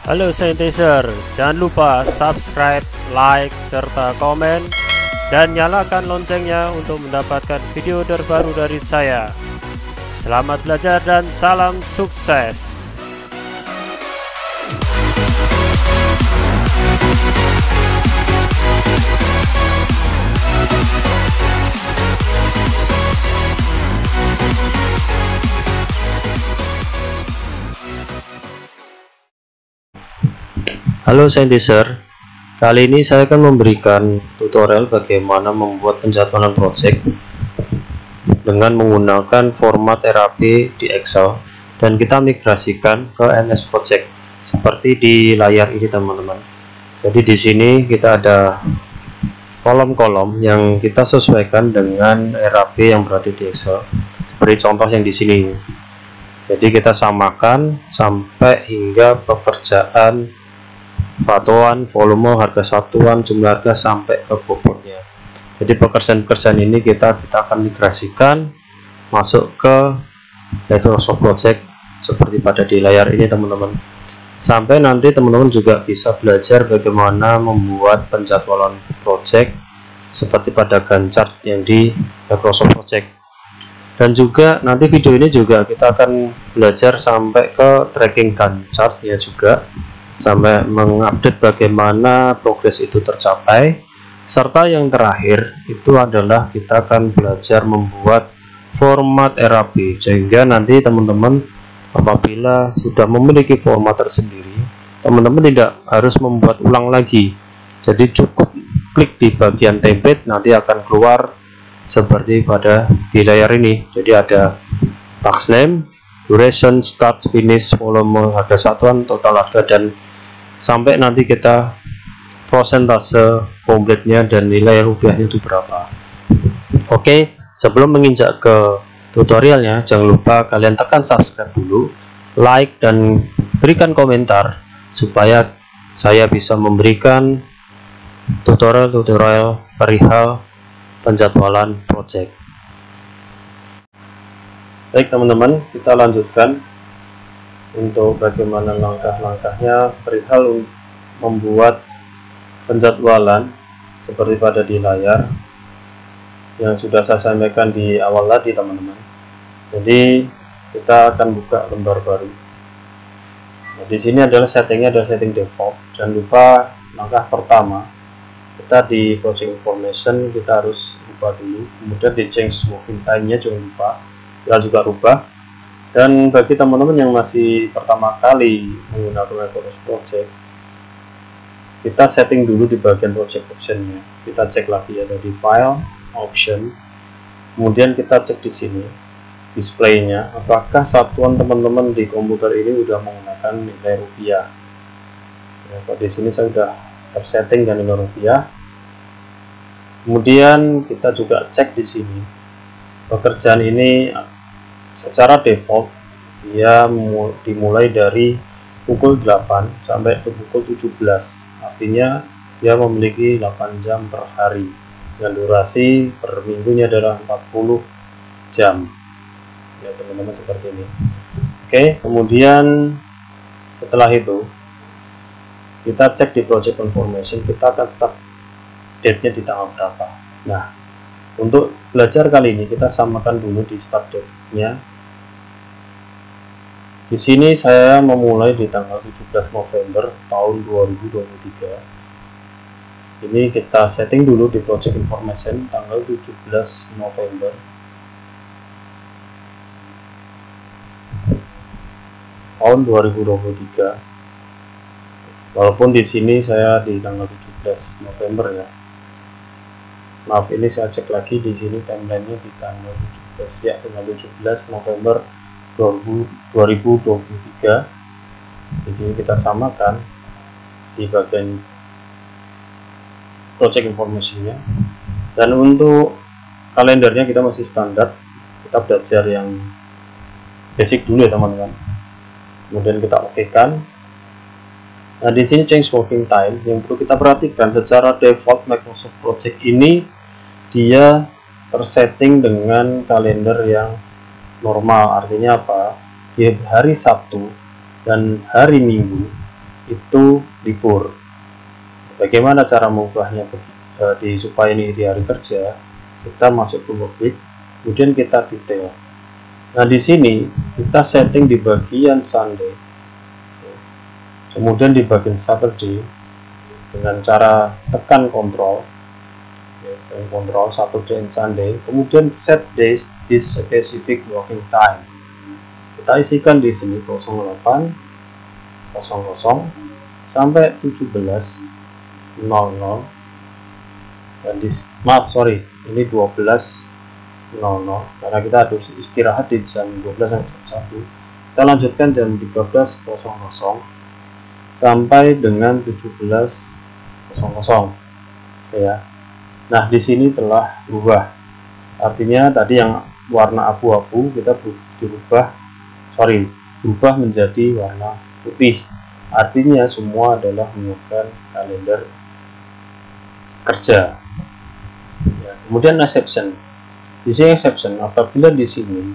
Halo Scientizer, jangan lupa subscribe, like, serta komen, dan nyalakan loncengnya untuk mendapatkan video terbaru dari saya. Selamat belajar dan salam sukses. Halo Scientizer, kali ini saya akan memberikan tutorial bagaimana membuat penjadwalan project dengan menggunakan format RAP di Excel dan kita migrasikan ke MS Project seperti di layar ini teman-teman. Jadi di sini kita ada kolom-kolom yang kita sesuaikan dengan RAP yang berada di Excel seperti contoh yang di sini. Jadi kita samakan sampai hingga pekerjaan, satuan, volume, harga satuan, jumlah harga sampai ke bobotnya. Jadi pekerjaan-pekerjaan ini kita akan migrasikan masuk ke Microsoft Project seperti pada di layar ini teman-teman. Sampai nanti teman-teman juga bisa belajar bagaimana membuat penjadwalan project seperti pada Gantt chart yang di Microsoft Project. Dan juga nanti video ini juga kita akan belajar sampai ke tracking Gantt chart ya juga, sampai mengupdate bagaimana progres itu tercapai. Serta yang terakhir itu adalah kita akan belajar membuat format RAP, sehingga nanti teman-teman apabila sudah memiliki format tersendiri, teman-teman tidak harus membuat ulang lagi. Jadi cukup klik di bagian template, nanti akan keluar seperti pada di layar ini. Jadi ada task name, duration, start, finish, volume, harga satuan, total harga, dan sampai nanti kita prosentase komplitnya dan nilai rupiahnya itu berapa. Oke, sebelum menginjak ke tutorialnya, jangan lupa kalian tekan subscribe dulu, like, dan berikan komentar supaya saya bisa memberikan tutorial-tutorial perihal penjadwalan project. Baik teman-teman, kita lanjutkan untuk bagaimana langkah-langkahnya perihal membuat penjadwalan seperti pada di layar yang sudah saya sampaikan di awal tadi teman-teman. Jadi kita akan buka lembar baru. Nah, di sini adalah settingnya, adalah setting default. Jangan lupa langkah pertama kita di project information kita harus ubah dulu, kemudian di change working time nya jangan lupa kita juga rubah. Dan bagi teman-teman yang masih pertama kali menggunakan Microsoft Project, kita setting dulu di bagian project optionnya. Kita cek lagi ya, di file, option, kemudian kita cek di sini displaynya, apakah satuan teman-teman di komputer ini sudah menggunakan nilai rupiah. Ya, di sini saya sudah tersetting dan nilai rupiah. Kemudian kita juga cek di sini pekerjaan ini secara default dia dimulai dari pukul 8 sampai ke pukul 17, artinya dia memiliki 8 jam per hari dan durasi per minggunya adalah 40 jam ya teman-teman, seperti ini. Oke, kemudian setelah itu kita cek di project information, kita akan start date-nya di tanggal berapa. Nah, untuk belajar kali ini kita samakan dulu di start date-nya. Di sini saya memulai di tanggal 17 November tahun 2023. Ini kita setting dulu di project information tanggal 17 November. Tahun 2023. Walaupun di sini saya di tanggal 17 November ya. Maaf, ini saya cek lagi di sini timelinenya di tanggal 17 ya, tanggal 17 November 2023. Jadi kita samakan di bagian project information-nya. Dan untuk kalendernya kita masih standar, kita belajar yang basic dulu ya teman-teman. Kemudian kita oke-kan. Nah, di sini change working time yang perlu kita perhatikan, secara default Microsoft Project ini dia tersetting dengan kalender yang normal. Artinya apa? Di hari Sabtu dan hari Minggu itu libur. Bagaimana cara mengubahnya supaya ini di hari kerja? Kita masuk ke workweek, kemudian kita detail. Nah, di sini kita setting di bagian Sunday, kemudian di bagian Saturday dengan cara tekan kontrol Saturday and Sunday, kemudian set days this specific working time. Kita isikan di sini 08.00 sampai 17.00, dan ini 12.00 karena kita harus istirahat di jam 12 sampai jam 1. Kita lanjutkan jam 13.00 sampai dengan 17.00 ya. Nah, di sini telah berubah, artinya tadi yang warna abu-abu kita berubah menjadi warna putih, artinya semua adalah menggunakan kalender kerja ya. Kemudian exception, di sini exception apabila di sini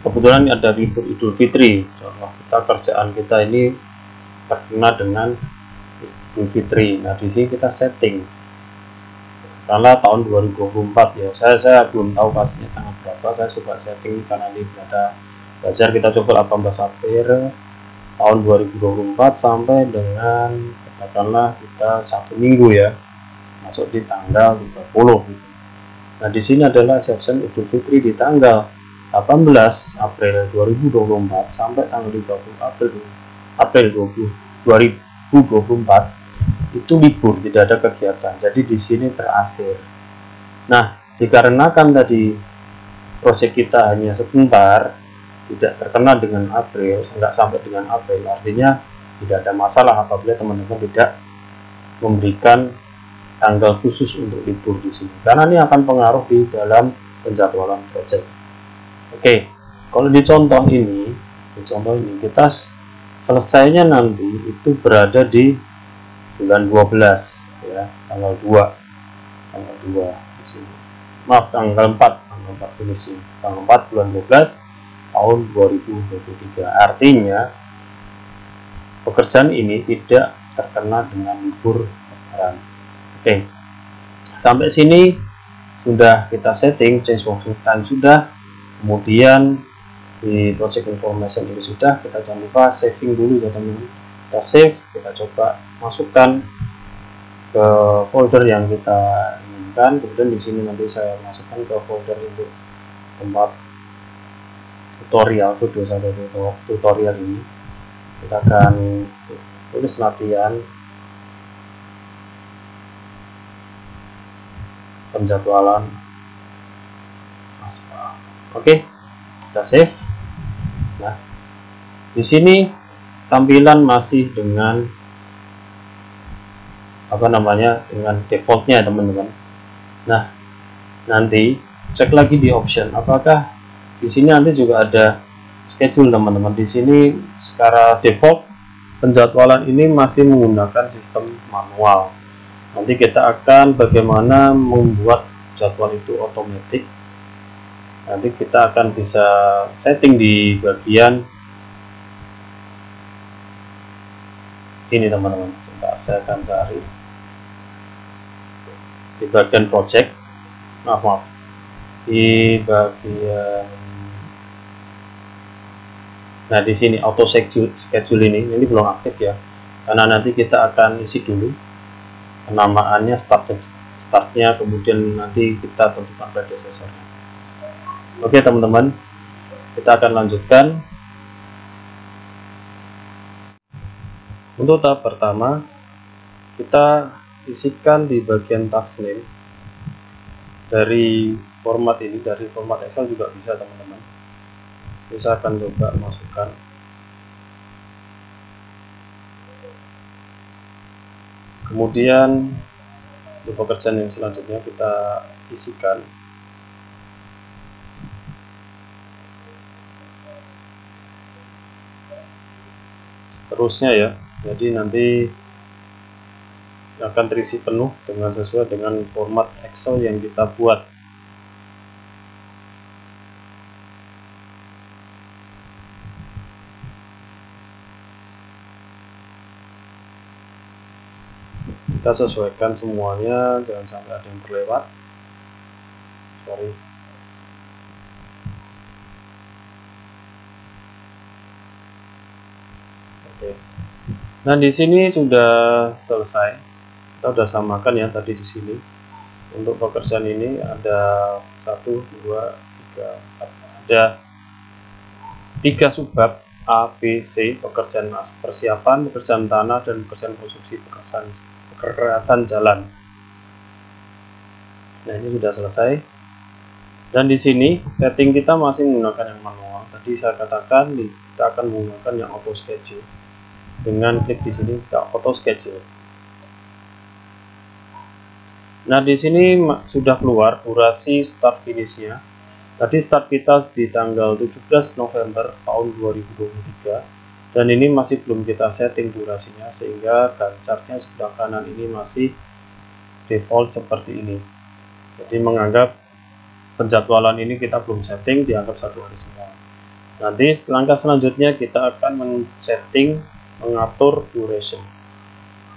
kebetulan ada libur Idul Fitri, contoh kerjaan kita ini terkena dengan Idul Fitri. Nah, di sini kita setting karena tahun 2024 ya, saya belum tahu pastinya tanggal berapa, saya coba setting karena ini berada belajar. Kita coba 18 April tahun 2024 sampai dengan katakanlah kita 1 minggu ya, masuk di tanggal 30 gitu. Nah, di sini adalah exception Idul Fitri di tanggal 18 April 2024 sampai tanggal 30 April 2024 itu libur, tidak ada kegiatan. Jadi di sini terasir. Nah, dikarenakan tadi proyek kita hanya sebentar, tidak terkena dengan April, enggak sampai dengan April, artinya tidak ada masalah apabila teman-teman tidak memberikan tanggal khusus untuk libur di sini, karena ini akan pengaruh di dalam penjadwalan proyek. Oke, kalau di contoh ini kita selesainya nanti itu berada di bulan 12 ya, tanggal 2 di sini. Maaf, tanggal 4 di sini, tanggal 4 bulan 12 tahun 2023. Artinya pekerjaan ini tidak terkena dengan libur lebaran. Oke, sampai sini sudah kita setting, change working time sudah, kemudian di project information ini sudah. Kita jangan lupa saving dulu ya teman-teman. Kita save, kita coba masukkan ke folder yang kita inginkan. Kemudian di sini nanti saya masukkan ke folder untuk tempat tutorial video tutorial ini. Kita akan tulis latihan penjadwalan aspal. Oke, kita save. Nah, di sini tampilan masih dengan dengan defaultnya teman-teman. Nah, nanti cek lagi di option, apakah di sini nanti juga ada schedule teman-teman. Di sini secara default penjadwalan ini masih menggunakan sistem manual. Nanti kita akan bagaimana membuat jadwal itu otomatis. Nanti kita akan bisa setting di bagian ini teman-teman. Sebentar, saya akan cari di bagian project, maaf di bagian, nah di sini auto schedule ini belum aktif ya, karena nanti kita akan isi dulu penamaannya, startnya, kemudian nanti kita tentukan predecessornya. Oke teman-teman, kita akan lanjutkan. Untuk tahap pertama, kita isikan di bagian task name dari format ini, dari format Excel juga bisa teman-teman. Saya akan coba masukkan. Kemudian untuk pekerjaan yang selanjutnya kita isikan terusnya ya. Jadi nanti akan terisi penuh dengan sesuai dengan format Excel yang kita buat. kita sesuaikan semuanya, jangan sampai ada yang terlewat. Sorry. Oke. Nah, di sini sudah selesai. Kita sudah samakan ya tadi di sini. Untuk pekerjaan ini ada 1, 2, 3, 4. Ada 3 subbab A, B, C, pekerjaan persiapan, pekerjaan tanah, dan pekerjaan konstruksi, kekerasan jalan. Nah, ini sudah selesai. Dan di sini setting kita masih menggunakan yang manual. Tadi saya katakan kita akan menggunakan yang auto schedule. Dengan klik di sini kita auto schedule. Nah, di sini sudah keluar durasi start finishnya. Tadi start kita di tanggal 17 November tahun 2023, dan ini masih belum kita setting durasinya, sehingga gancarnya sebelah kanan ini masih default seperti ini. Jadi menganggap penjadwalan ini kita belum setting, dianggap 1 hari semua. Nanti langkah selanjutnya kita akan men-setting mengatur duration.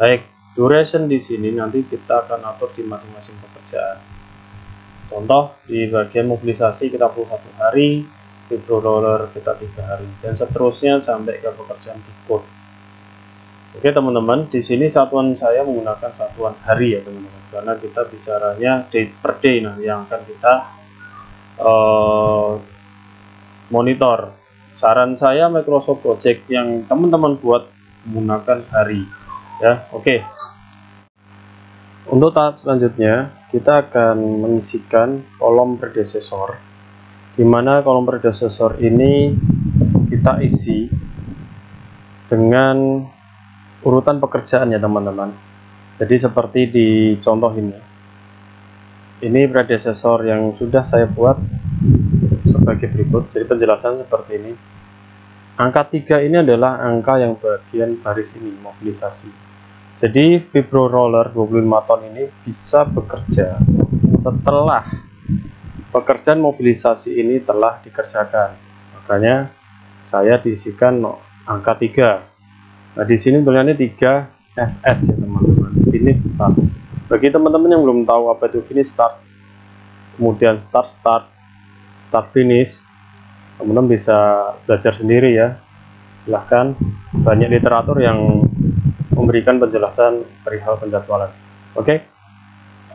Baik, duration di sini nanti kita akan atur di masing-masing pekerjaan. Contoh, di bagian mobilisasi kita perlu 1 hari, vibro-roller kita 3 hari, dan seterusnya sampai ke pekerjaan decode. Oke teman-teman, di sini satuan saya menggunakan satuan hari ya teman-teman, karena kita bicaranya day per day. Nah, yang akan kita monitor. Saran saya Microsoft Project yang teman-teman buat menggunakan hari ya. Oke. Untuk tahap selanjutnya, kita akan mengisikan kolom predecessor, di mana kolom predecessor ini kita isi dengan urutan pekerjaan ya teman-teman. Jadi seperti di contoh ini predecessor yang sudah saya buat sebagai berikut. Jadi penjelasan seperti ini. Angka 3 ini adalah angka yang bagian baris ini, mobilisasi. Jadi vibro roller 25 ton ini bisa bekerja setelah pekerjaan mobilisasi ini telah dikerjakan. Makanya saya diisikan angka 3. Nah, di sini tulisannya 3 FS ya teman-teman. Finish start. Bagi teman-teman yang belum tahu apa itu finish start, kemudian start finish, teman-teman bisa belajar sendiri ya. Silahkan, banyak literatur yang memberikan penjelasan perihal penjadwalan. Oke,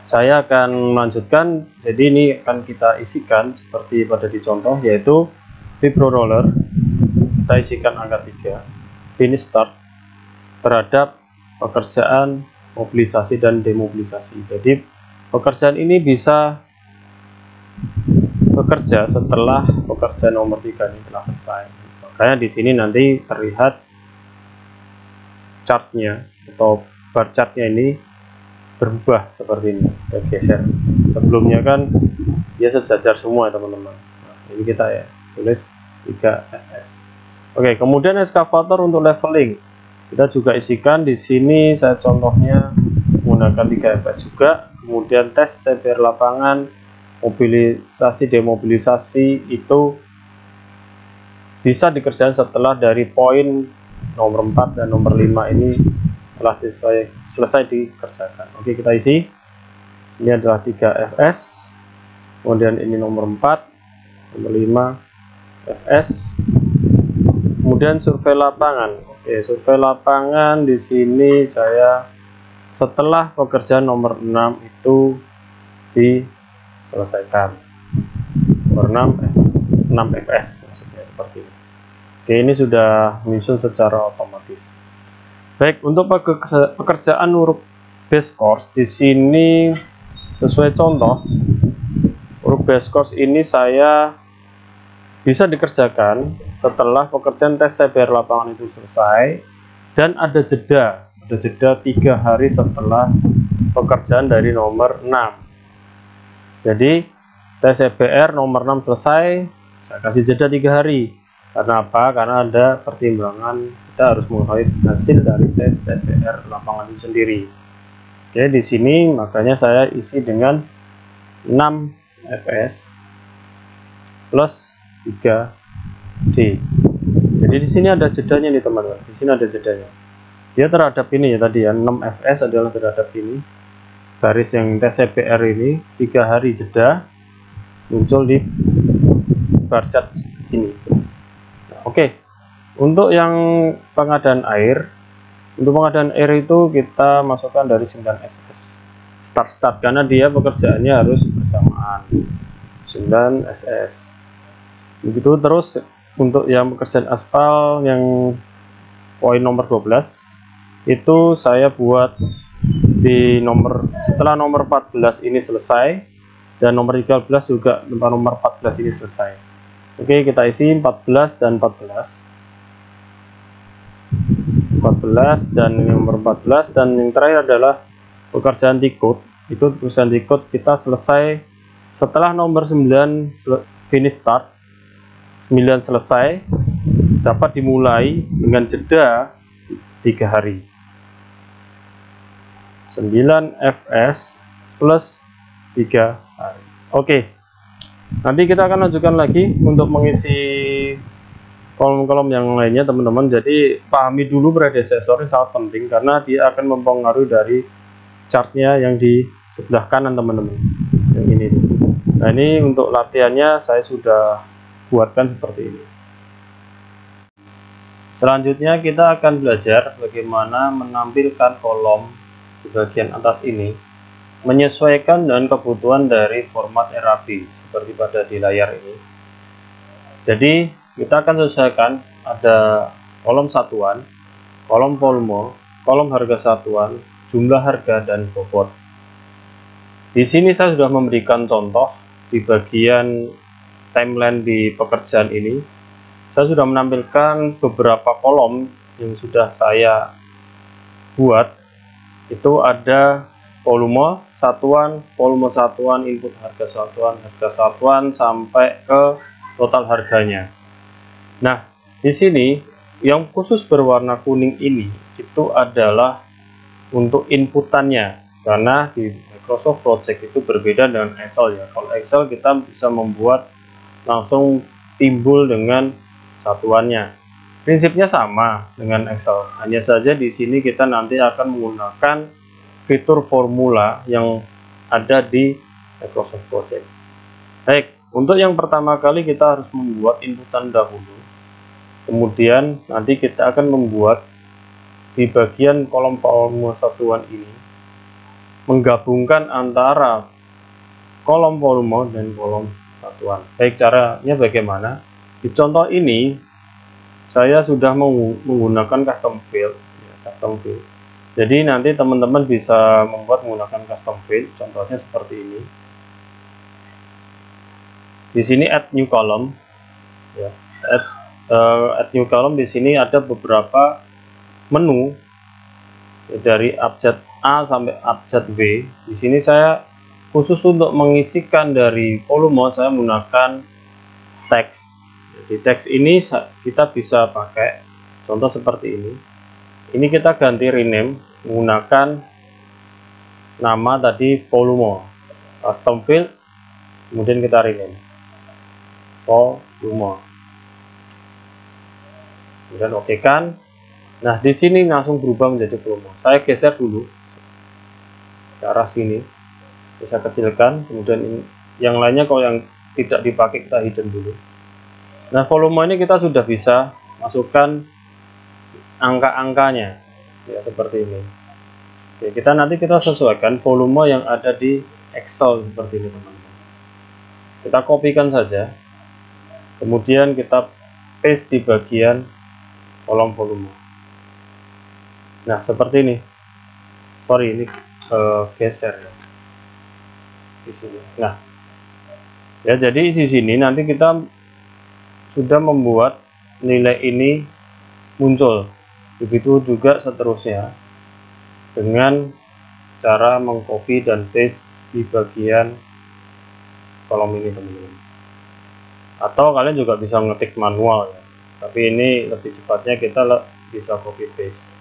saya akan melanjutkan. Jadi ini akan kita isikan seperti pada di contoh, yaitu vibro roller kita isikan angka 3, finish start terhadap pekerjaan mobilisasi dan demobilisasi. Jadi pekerjaan ini bisa bekerja setelah pekerjaan nomor 3 ini telah selesai. Makanya di sini nanti terlihat chartnya atau bar chartnya ini berubah seperti ini, bergeser. Sebelumnya kan dia sejajar semua teman-teman. Nah, ini kita ya tulis 3 FS. Oke, kemudian eskavator untuk leveling kita juga isikan di sini. Saya contohnya menggunakan 3 FS juga. Kemudian tes CPR lapangan, mobilisasi demobilisasi itu bisa dikerjakan setelah dari poin nomor 4 dan nomor 5 ini telah selesai dikerjakan. Oke, kita isi. Ini adalah 3 FS. Kemudian ini nomor 4, nomor 5 FS. Kemudian survei lapangan. Oke, survei lapangan di sini saya setelah pekerjaan nomor 6 itu diselesaikan. Nomor 6 FS maksudnya seperti ini. Oke, ini sudah menyusun secara otomatis. Baik, untuk pekerjaan huruf base course di sini sesuai contoh, huruf base course ini saya bisa dikerjakan setelah pekerjaan tes CPR lapangan itu selesai dan ada jeda 3 hari setelah pekerjaan dari nomor 6. Jadi tes CPR nomor 6 selesai, saya kasih jeda 3 hari. Karena apa? Karena ada pertimbangan kita harus mengetahui hasil dari tes CPR lapangan itu sendiri. Oke, di sini makanya saya isi dengan 6 FS plus 3D. Jadi di sini ada jedanya nih teman-teman. Di sini ada jedanya. dia terhadap ini ya tadi ya, 6fs adalah terhadap ini, garis yang TCBR ini 3 hari jeda muncul di bar chart ini. Nah, oke. Untuk yang pengadaan air, itu kita masukkan dari 9ss start karena dia pekerjaannya harus bersamaan, 9ss. Begitu terus untuk yang pekerjaan aspal yang poin nomor 12 itu saya buat di setelah nomor 14 ini selesai, dan nomor 13 juga nomor 14 ini selesai. Oke, kita isi 14 dan 14 dan nomor 14, dan yang terakhir adalah pekerjaan T-code. Itu pekerjaan T-code kita selesai setelah nomor 9 finish start, 9 selesai, dapat dimulai dengan jeda 3 hari, 9fs plus 3 hari. Oke, nanti kita akan lanjutkan lagi untuk mengisi kolom-kolom yang lainnya teman-teman. Jadi pahami dulu predesesor ini sangat penting karena dia akan mempengaruhi dari chartnya yang di sebelah kanan teman-teman, yang ini. Nah, ini untuk latihannya saya sudah buatkan seperti ini. Selanjutnya kita akan belajar bagaimana menampilkan kolom di bagian atas ini menyesuaikan dengan kebutuhan dari format RAB seperti pada di layar ini. Jadi kita akan sesuaikan ada kolom satuan, kolom volume, kolom harga satuan, jumlah harga, dan bobot. Di sini saya sudah memberikan contoh di bagian timeline di pekerjaan ini. Saya sudah menampilkan beberapa kolom yang sudah saya buat. Itu ada volume satuan, input harga satuan sampai ke total harganya. Nah, di sini yang khusus berwarna kuning ini itu adalah untuk inputannya, karena di Microsoft Project itu berbeda dengan Excel ya. Kalau Excel kita bisa membuat langsung timbul dengan satuannya. Prinsipnya sama dengan Excel, hanya saja di sini kita nanti akan menggunakan fitur formula yang ada di Microsoft Project. Baik, untuk yang pertama kali kita harus membuat inputan dahulu. Kemudian nanti kita akan membuat di bagian kolom volume satuan ini menggabungkan antara kolom volume dan kolom satuan. Baik, caranya bagaimana? Di contoh ini saya sudah menggunakan custom field. Jadi nanti teman-teman bisa membuat menggunakan custom field. Contohnya seperti ini. Di sini add new column. Ya, add new column. Di sini ada beberapa menu dari abjad A sampai abjad B. Di sini saya khusus untuk mengisikan dari volume saya menggunakan teks. Di teks ini kita bisa pakai contoh seperti ini. Ini kita ganti rename menggunakan nama tadi volume, custom field, kemudian kita rename volume. Kemudian oke kan. Nah, di sini langsung berubah menjadi volume. Saya geser dulu ke arah sini. Bisa kecilkan, kemudian yang lainnya kalau yang tidak dipakai kita hidden dulu. Nah, volume ini kita sudah bisa masukkan angka-angkanya ya seperti ini. Oke, kita sesuaikan volume yang ada di Excel seperti ini teman-teman. Kita kopikan saja, kemudian kita paste di bagian kolom volume. Nah, seperti ini. Sorry, ini geser ya di sini. Nah, ya jadi di sini nanti kita sudah membuat nilai ini muncul. Begitu juga seterusnya dengan cara mengcopy dan paste di bagian kolom ini teman-teman. Atau kalian juga bisa ngetik manual ya. Tapi ini lebih cepatnya kita bisa copy paste.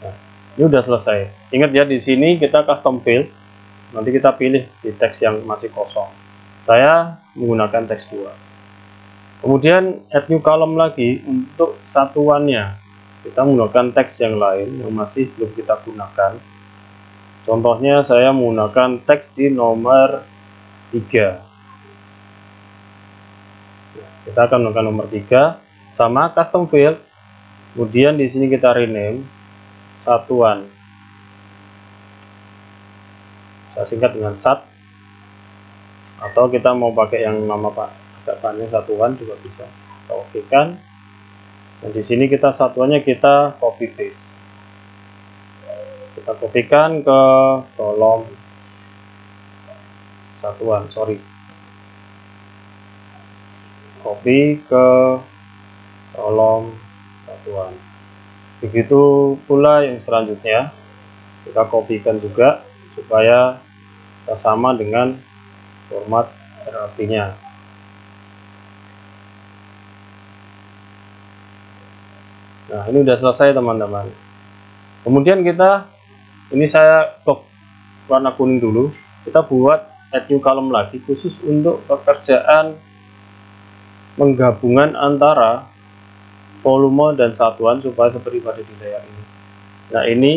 Nah, ini udah selesai. Ingat ya, di sini kita custom field. Nanti kita pilih di teks yang masih kosong. Saya menggunakan teks 2. Kemudian add new column lagi untuk satuannya. Kita menggunakan teks yang lain yang masih belum kita gunakan. Contohnya saya menggunakan teks di nomor 3. Kita akan menggunakan nomor 3 sama custom field. Kemudian di sini kita rename satuan. Saya singkat dengan sat. Atau kita mau pakai yang nama panjang satuan juga bisa. Kita oke kan. Dan di sini kita satuannya kita copy paste. Kita kopikan ke kolom satuan, copy ke kolom satuan. Begitu pula yang selanjutnya kita kopikan juga supaya kita sama dengan format RAP-nya. Nah, ini udah selesai teman-teman. Kemudian ini saya blok warna kuning dulu. Kita buat add new column lagi khusus untuk pekerjaan menggabungan antara volume dan satuan supaya seperti pada di layar ini. Nah, ini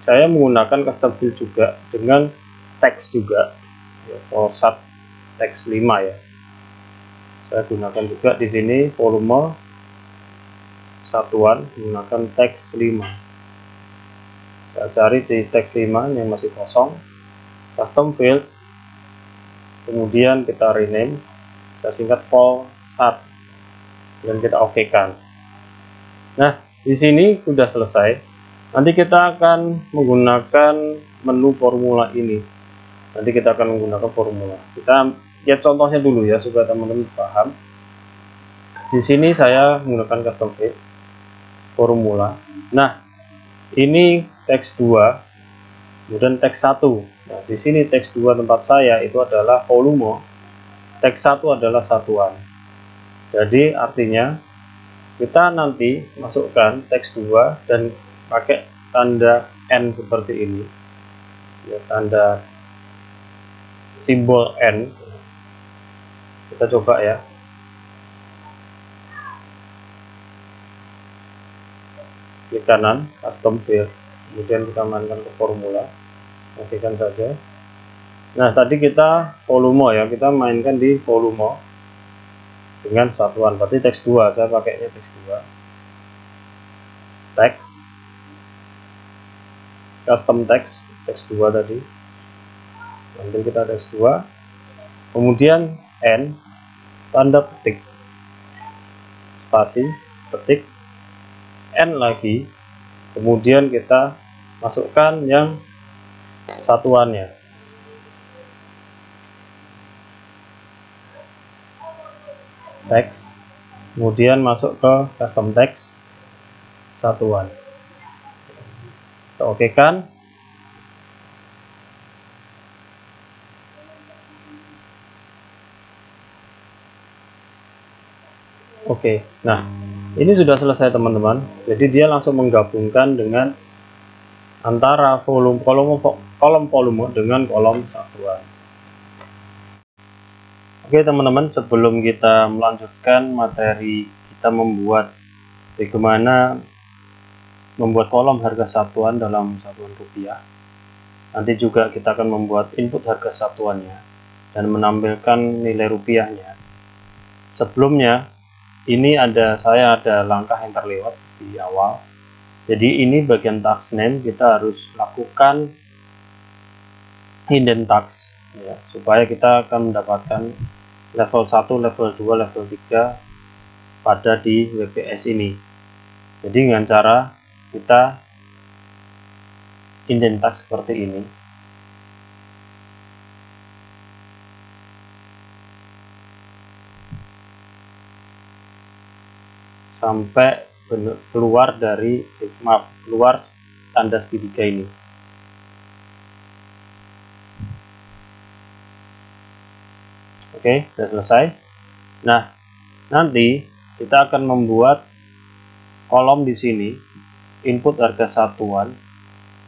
saya menggunakan custom field juga dengan teks juga, ya, polsat teks 5 ya. Saya gunakan juga di sini volume satuan menggunakan teks 5. Saya cari di teks 5 yang masih kosong, custom field, kemudian kita rename, saya singkat polsat, dan kita okekan. Nah, di sini sudah selesai. Nanti kita akan menggunakan menu formula ini. Nanti kita akan menggunakan formula. Kita lihat contohnya dulu ya supaya teman-teman paham. Di sini saya menggunakan custom field formula. Nah, ini teks 2, kemudian teks 1. Nah, di sini teks 2 tempat saya itu adalah volume, teks 1 adalah satuan. Jadi artinya kita nanti masukkan teks 2 dan pakai tanda N seperti ini, ya, tanda simbol N. Kita coba ya. Klik kanan, custom field, kemudian kita mainkan ke formula, matikan saja. Nah, tadi kita volume ya, kita mainkan di volume dengan satuan, berarti teks 2, saya pakainya teks 2. Teks custom teks 2 tadi. Nanti kita teks 2. Kemudian N, tanda petik, spasi, petik, N lagi, kemudian kita masukkan yang satuannya. Teks, kemudian masuk ke custom teks satuan. Kita okekan. Oke, nah ini sudah selesai teman-teman. Jadi dia langsung menggabungkan dengan antara kolom volume dengan kolom satuan. Oke teman-teman, sebelum kita melanjutkan materi kita bagaimana membuat kolom harga satuan dalam satuan rupiah, nanti juga kita akan membuat input harga satuannya dan menampilkan nilai rupiahnya. Sebelumnya ini saya ada langkah yang terlewat di awal. Jadi ini bagian tax name kita harus lakukan indent tax ya, supaya kita akan mendapatkan level 1, level 2, level 3 pada di WPS ini. Jadi dengan cara kita indent tax seperti ini. Sampai keluar tanda segitiga ini. Oke, sudah selesai. Nah, nanti kita akan membuat kolom di sini, input harga satuan.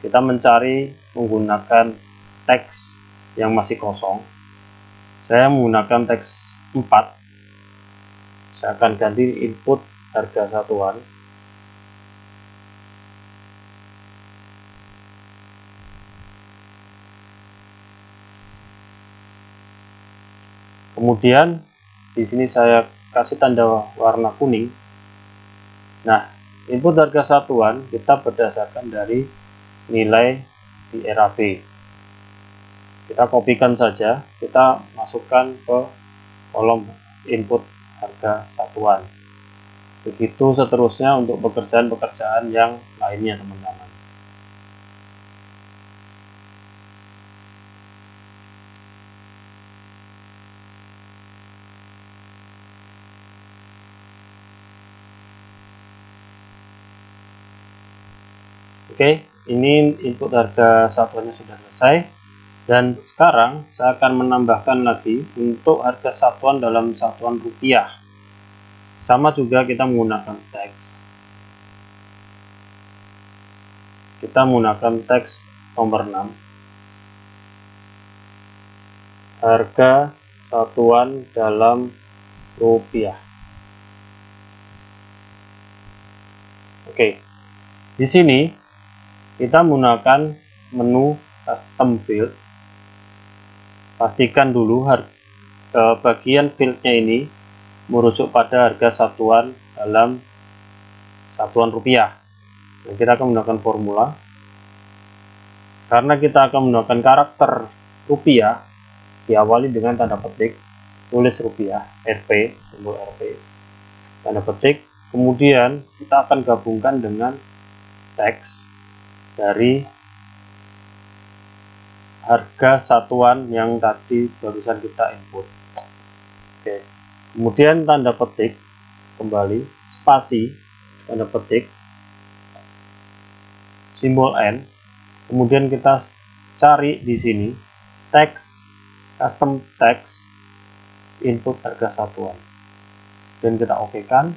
Kita mencari menggunakan teks yang masih kosong. Saya menggunakan teks 4. Saya akan ganti input harga satuan. Kemudian di sini saya kasih tanda warna kuning. Nah, input harga satuan kita berdasarkan dari nilai di RAP. Kita kopikan saja, kita masukkan ke kolom input harga satuan. Begitu seterusnya untuk pekerjaan-pekerjaan yang lainnya, teman-teman. Oke, ini input harga satuannya sudah selesai. Dan sekarang saya akan menambahkan lagi untuk harga satuan dalam satuan rupiah. Sama juga kita menggunakan teks. Kita menggunakan teks nomor 6. Harga satuan dalam rupiah. Oke. Di sini kita menggunakan menu custom field. Pastikan dulu bagian fieldnya ini merujuk pada harga satuan dalam satuan rupiah. Dan kita akan menggunakan formula. Karena kita akan menggunakan karakter rupiah, diawali dengan tanda petik, tulis rupiah, Rp, simbol Rp, tanda petik. Kemudian kita akan gabungkan dengan teks dari harga satuan yang tadi barusan kita input. Oke. Kemudian tanda petik kembali, spasi, tanda petik, simbol N. Kemudian kita cari di sini teks, custom text, input harga satuan. Dan kita oke-kan.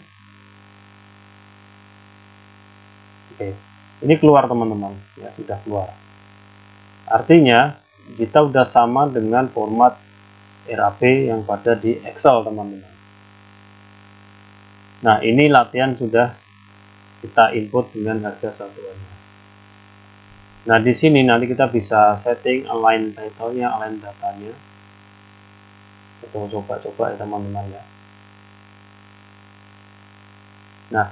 Oke. Ini keluar, teman-teman. Ya, sudah keluar. Artinya kita sudah sama dengan format RAP yang pada di Excel, teman-teman. Nah, ini latihan sudah kita input dengan harga satuannya. Nah, di sini nanti kita bisa setting align title-nya, align datanya. Kita coba-coba ya, teman-teman ya. Nah,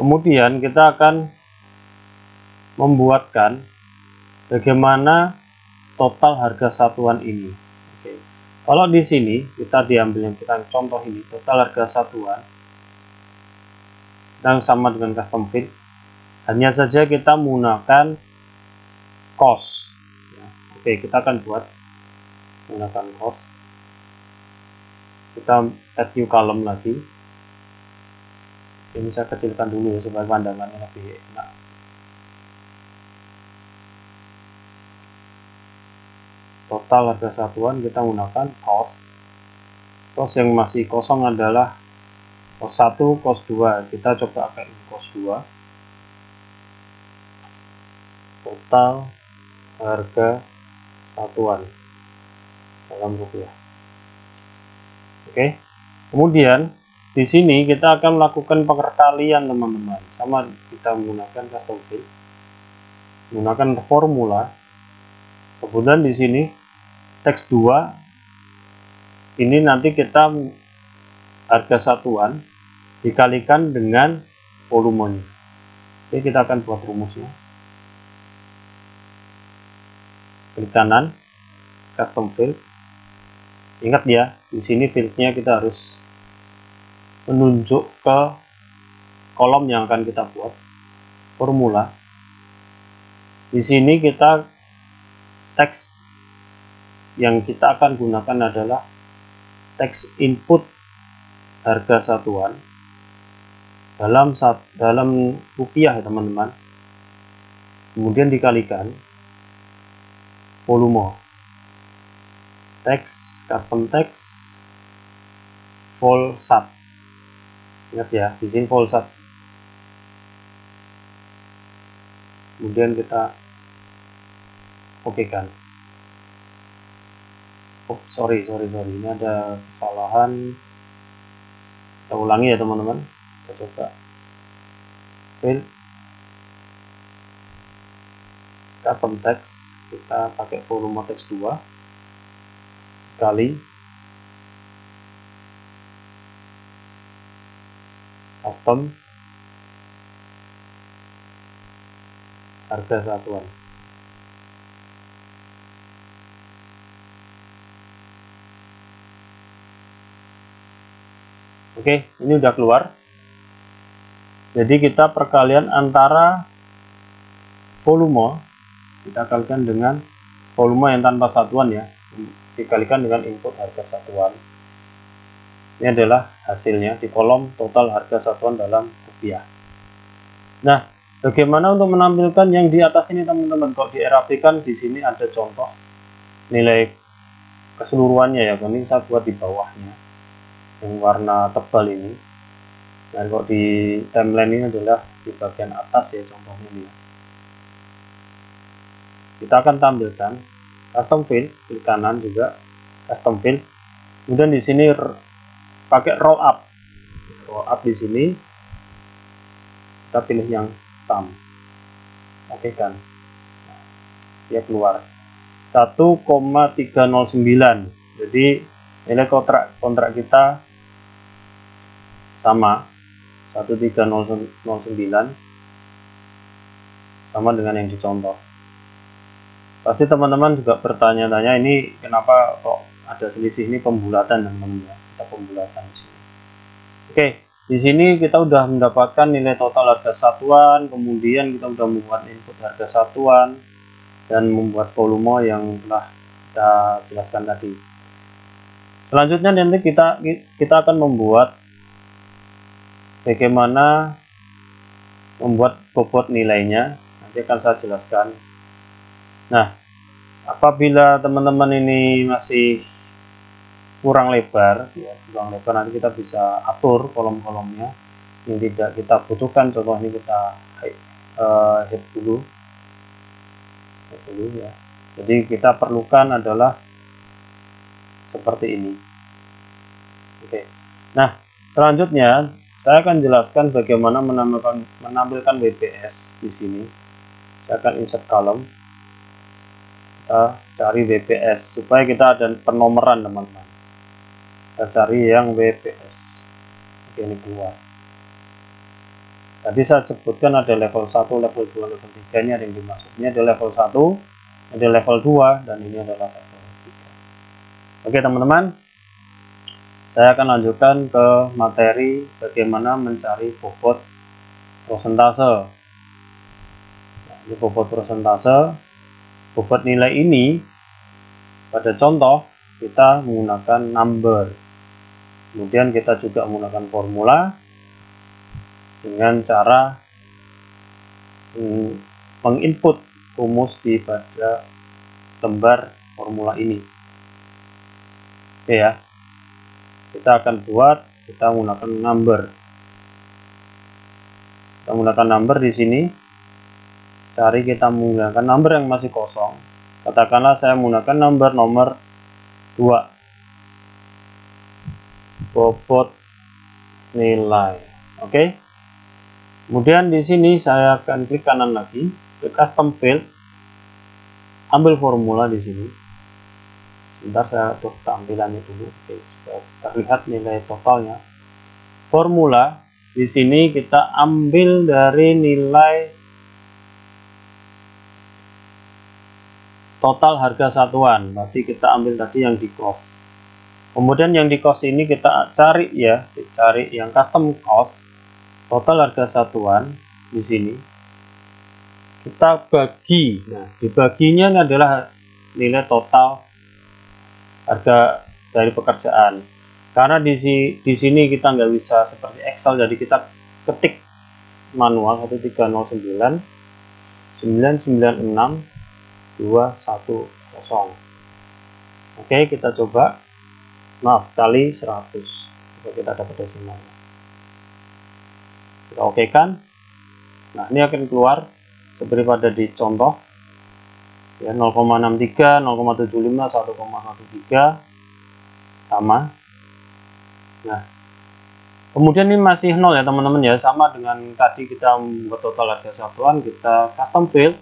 kemudian kita akan membuatkan bagaimana total harga satuan ini. Oke. Kalau di sini kita diambil yang kita contoh ini, total harga satuan dan sama dengan custom field, hanya saja kita menggunakan cost. Oke, kita akan buat menggunakan cost. Kita add new column lagi. Ini saya kecilkan dulu ya supaya pandangannya lebih enak. Total harga satuan kita menggunakan cost. Cost yang masih kosong adalah cost 1, cost 2. Kita coba pakai cost 2. Total harga satuan dalam rupiah. Oke. Kemudian di sini kita akan melakukan perkalian, teman-teman. Sama kita menggunakan custom field. Menggunakan formula. Kemudian di sini teks 2 ini nanti kita harga satuan dikalikan dengan volumenya. Oke, kita akan buat rumusnya. Klik kanan, custom field. Ingat ya, di sini fieldnya kita harus menunjuk ke kolom yang akan kita buat. Formula. Di sini kita teks yang kita akan gunakan adalah teks input harga satuan dalam rupiah ya, teman-teman. Kemudian dikalikan volume. Teks custom text vol sat. Ingat ya, di sini vol sat. Kemudian kita oke-kan. Oh, sorry, ini ada kesalahan. Kita ulangi ya teman-teman, kita coba fill custom text, kita pakai volume text 2 kali custom harga satuan. Oke, ini udah keluar. Jadi kita perkalian antara volume, kita kalikan dengan volume yang tanpa satuan ya, dikalikan dengan input harga satuan. Ini adalah hasilnya di kolom total harga satuan dalam rupiah. Nah, bagaimana untuk menampilkan yang di atas ini teman-teman? Kok di RAP kan di sini ada contoh nilai keseluruhannya ya, ini saya buat di bawahnya yang warna tebal ini. Dan kok di timeline ini adalah di bagian atas ya contohnya ini. Kita akan tampilkan custom field, klik kanan juga custom field. Kemudian di sini pakai roll up di sini. Kita pilih yang sum. Oke kan. Nah, dia keluar 1,309. Jadi nilai kontrak kita sama 1,309 sama dengan yang dicontoh. Pasti teman-teman juga bertanya-tanya, ini kenapa kok ada selisih, ini pembulatan teman-teman ya. Kita pembulatan di sini. Oke, di sini kita udah mendapatkan nilai total harga satuan, kemudian kita udah membuat input harga satuan dan membuat volume yang telah kita jelaskan tadi. Selanjutnya nanti kita akan membuat bagaimana membuat bobot nilainya, nanti akan saya jelaskan. Nah, apabila teman-teman ini masih kurang lebar, nanti kita bisa atur kolom-kolomnya yang tidak kita butuhkan. Contoh ini kita hide dulu ya. Jadi kita perlukan adalah seperti ini. Oke. Nah, selanjutnya saya akan jelaskan bagaimana menampilkan WPS di sini. Saya akan insert column. Kita cari WPS supaya kita ada penomoran teman-teman. Kita cari yang WPS. Oke, ini keluar. Tadi saya sebutkan ada level 1, level 2, level 3. Ini ada yang dimaksud. Ini ada level 1, ada level 2, dan ini adalah level 3. Oke teman-teman, saya akan lanjutkan ke materi bagaimana mencari bobot prosentase. Nah, ini bobot prosentase. Bobot nilai ini pada contoh kita menggunakan number. Kemudian kita juga menggunakan formula dengan cara menginput rumus di pada lembar formula ini. Oke ya. Kita akan kita menggunakan number. Kita menggunakan number di sini. Cari kita menggunakan number yang masih kosong. Katakanlah saya menggunakan nomor 2. Bobot nilai. Oke. Kemudian di sini saya akan klik kanan lagi ke custom field. Ambil formula di sini. Sebentar saya atur tampilannya dulu. Oke, supaya terlihat nilai totalnya. Formula di sini kita ambil dari nilai total harga satuan, berarti kita ambil tadi yang di cost. Kemudian yang di cost ini kita cari ya, cari yang custom cost, total harga satuan di sini. Kita bagi, nah dibaginya adalah nilai total harga dari pekerjaan. Karena di sini kita nggak bisa seperti Excel, jadi kita ketik manual 1309 996 210. Oke, kita coba. Maaf, kali 100. Coba kita dapat desimalnya. Kita oke kan? Nah, ini akan keluar seperti pada di contoh. Ya, 0,63, 0,75, 1,13 sama. Nah, Kemudian ini masih 0 ya teman-teman ya, sama dengan tadi kita membuat total harga satuan, kita custom field,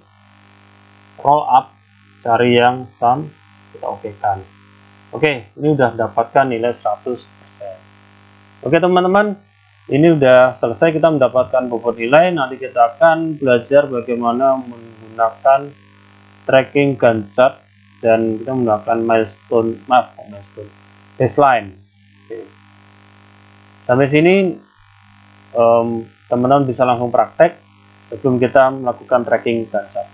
roll up, cari yang sum, kita oke-kan. Oke, ini udah mendapatkan nilai 100%. Oke teman-teman, ini udah selesai, kita mendapatkan bobot nilai. Nanti kita akan belajar bagaimana menggunakan tracking Gantt chart dan kita menggunakan baseline. Oke. Sampai sini teman-teman bisa langsung praktek sebelum kita melakukan tracking Gantt chart.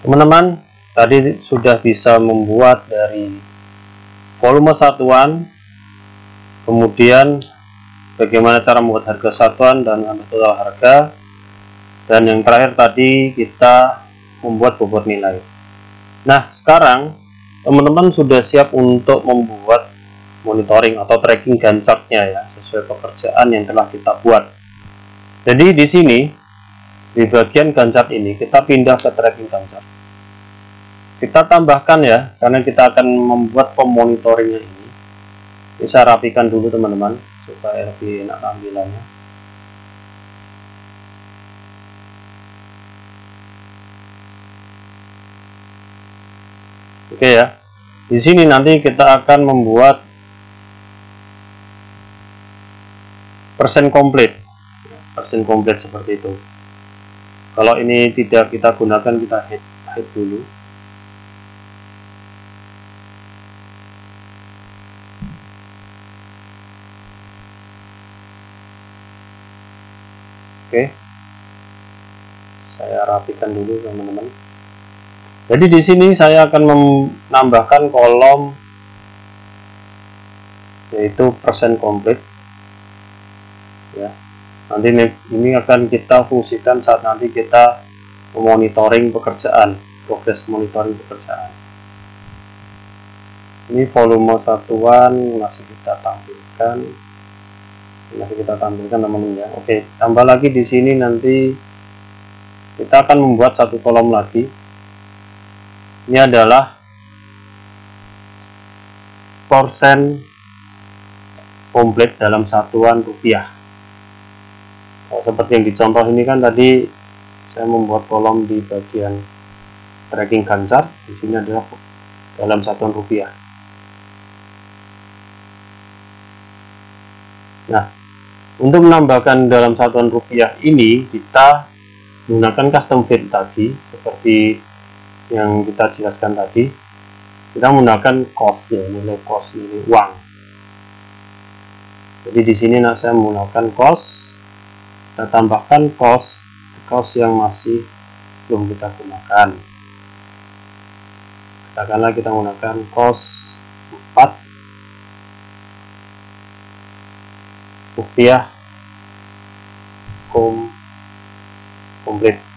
Teman-teman tadi sudah bisa membuat dari volume satuan, kemudian bagaimana cara membuat harga satuan dan ambil total harga, dan yang terakhir tadi kita membuat bobot nilai. Nah sekarang teman-teman sudah siap untuk membuat monitoring atau tracking Gantt chart-nya ya, sesuai pekerjaan yang telah kita buat. Jadi di sini di bagian Gantt chart ini kita pindah ke tracking Gantt chart. Kita tambahkan ya, karena kita akan membuat pemonitoringnya ini. Bisa rapikan dulu teman-teman supaya lebih enak tampilannya. Oke ya. Di sini nanti kita akan membuat persen komplit seperti itu. Kalau ini tidak kita gunakan, kita hide dulu. Oke, saya rapikan dulu teman-teman. Jadi di sini saya akan menambahkan kolom yaitu persen komplit ya. Nanti ini akan kita fungsikan saat nanti kita memonitoring pekerjaan, progres monitoring pekerjaan. Ini volume satuan masih kita tampilkan, teman-teman ya. Oke, tambah lagi di sini nanti kita akan membuat satu kolom lagi. Ini adalah persen komplit dalam satuan rupiah. Nah, seperti yang dicontoh ini kan tadi saya membuat kolom di bagian tracking Gantt chart. Di sini adalah dalam satuan rupiah. Nah, untuk menambahkan dalam satuan rupiah ini kita menggunakan custom field tadi seperti yang kita jelaskan tadi. Kita menggunakan cost ya, nilai cost, nilai uang. Jadi di sini saya menggunakan cost, kita tambahkan cost yang masih belum kita gunakan. Katakanlah kita menggunakan cost 4 rupiah komplit.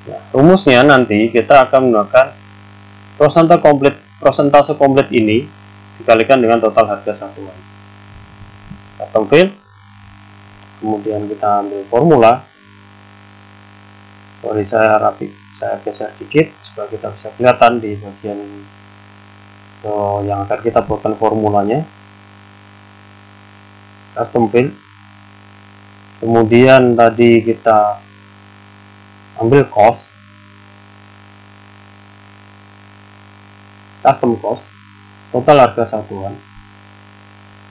Nah, rumusnya nanti kita akan menggunakan persentase komplit ini dikalikan dengan total harga satuan. Custom field, kemudian kita ambil formula. Sorry, saya geser dikit supaya kita bisa kelihatan di bagian yang akan kita buatkan formulanya. Custom field, kemudian tadi kita ambil cost, custom cost, total harga satuan,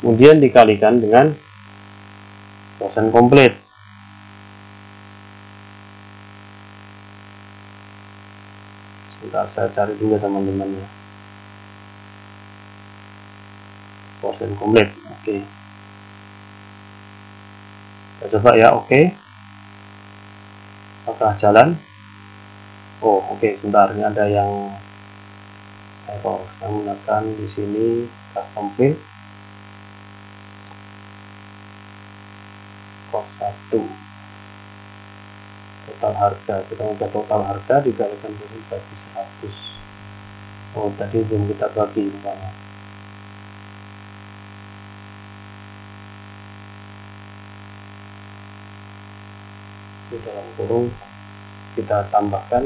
kemudian dikalikan dengan persen komplit. Sebentar, saya cari dulu teman-teman ya, persen komplit. Oke, kita coba ya. Oke, apakah jalan? Oh oke, sebentar, ini ada yang error. Saya menggunakan di sini custom field cost 1, total harga, kita udah total harga dikalikan bagi 100. Oh tadi belum kita bagi umpamanya. Di dalam kurung kita tambahkan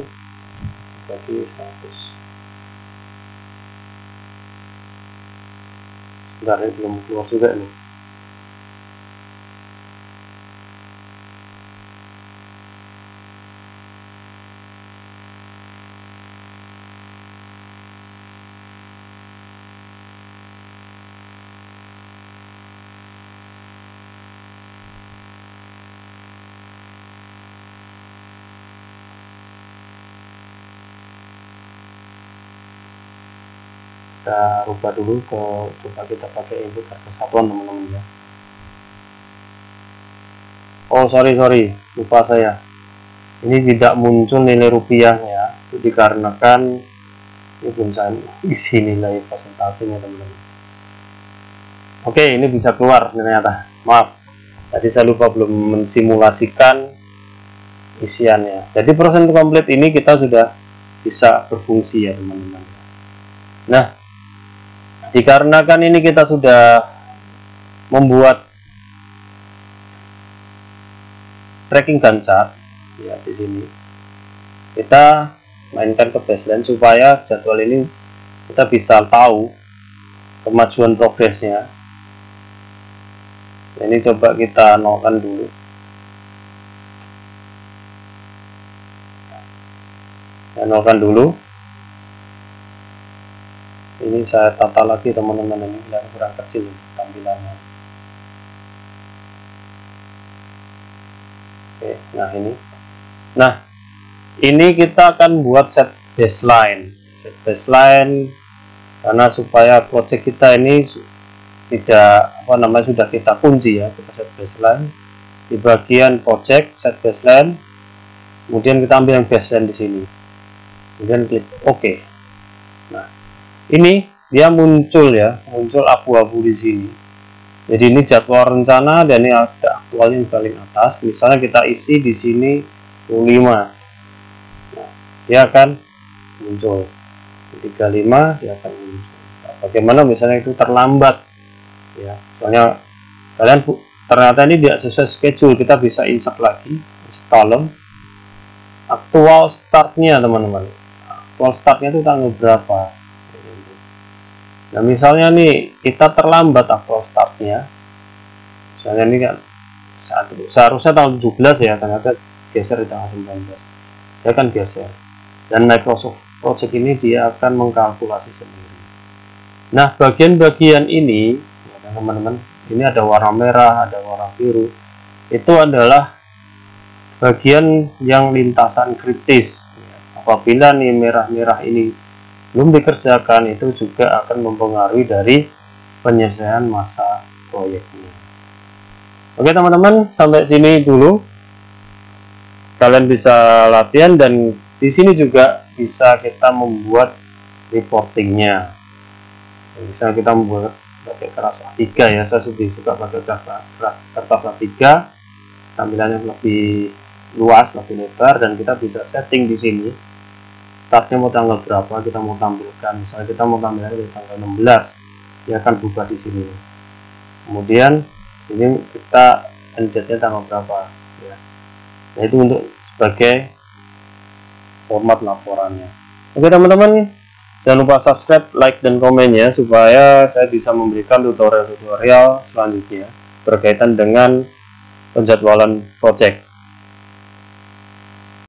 bagi 100. Bentar, ini belum keluar juga nih. Kita rubah dulu ke, coba kita pakai input harga satuan teman-teman ya. Oh sorry lupa saya, ini tidak muncul nilai rupiahnya, itu dikarenakan ini belum saya isi nilai persentasenya teman-teman. Oke, ini bisa keluar ternyata, maaf tadi saya lupa belum mensimulasikan isiannya. Jadi persen komplit ini kita sudah bisa berfungsi ya teman-teman. Nah, dikarenakan ini kita sudah membuat tracking Gantt chart ya, di sini kita mainkan ke baseline supaya jadwal ini kita bisa tahu kemajuan progresnya. Ini coba kita nolkan dulu. Saya nolkan dulu. Ini saya tata lagi teman-teman, ini yang kurang kecil tampilannya. Oke, nah ini. Nah, ini kita akan buat set baseline karena supaya project kita ini tidak sudah kita kunci ya. Kita set baseline di bagian project, set baseline, kemudian kita ambil yang baseline di sini, kemudian klik OK. Nah, ini dia muncul abu-abu di sini. Jadi ini jadwal rencana dan ini ada aktualnya di paling atas. Misalnya kita isi di sini 25, nah, dia akan muncul 35, dia akan muncul. Nah, bagaimana misalnya itu terlambat ya, soalnya kalian ternyata ini tidak sesuai schedule, kita bisa insert lagi column aktual startnya teman-teman. Aktual startnya itu tanggal berapa. Nah misalnya nih kita terlambat aktual startnya, misalnya ini kan seharusnya tanggal 17 ya, ternyata geser di tanggal 19, dia akan geser, dan Microsoft Project ini dia akan mengkalkulasi sendiri. Nah bagian-bagian ini ya, teman-teman, ini ada warna merah, ada warna biru, itu adalah bagian yang lintasan kritis. Apabila nih merah-merah ini belum dikerjakan, itu juga akan mempengaruhi dari penyelesaian masa proyeknya. Oke teman-teman, sampai sini dulu. Kalian bisa latihan dan di sini juga bisa kita membuat reportingnya. Bisa kita membuat pakai kertas A3 ya, saya lebih suka pakai kertas A3, tampilannya lebih luas, lebih lebar, dan kita bisa setting di sini. Startnya mau tanggal berapa kita mau tampilkan, misalnya kita mau tampilkan di tanggal 16, dia akan buka di sini. Kemudian ini kita end date-nya tanggal berapa ya. Nah itu untuk sebagai format laporannya. Oke teman-teman, jangan lupa subscribe, like, dan komen ya, supaya saya bisa memberikan tutorial-tutorial selanjutnya berkaitan dengan penjadwalan project.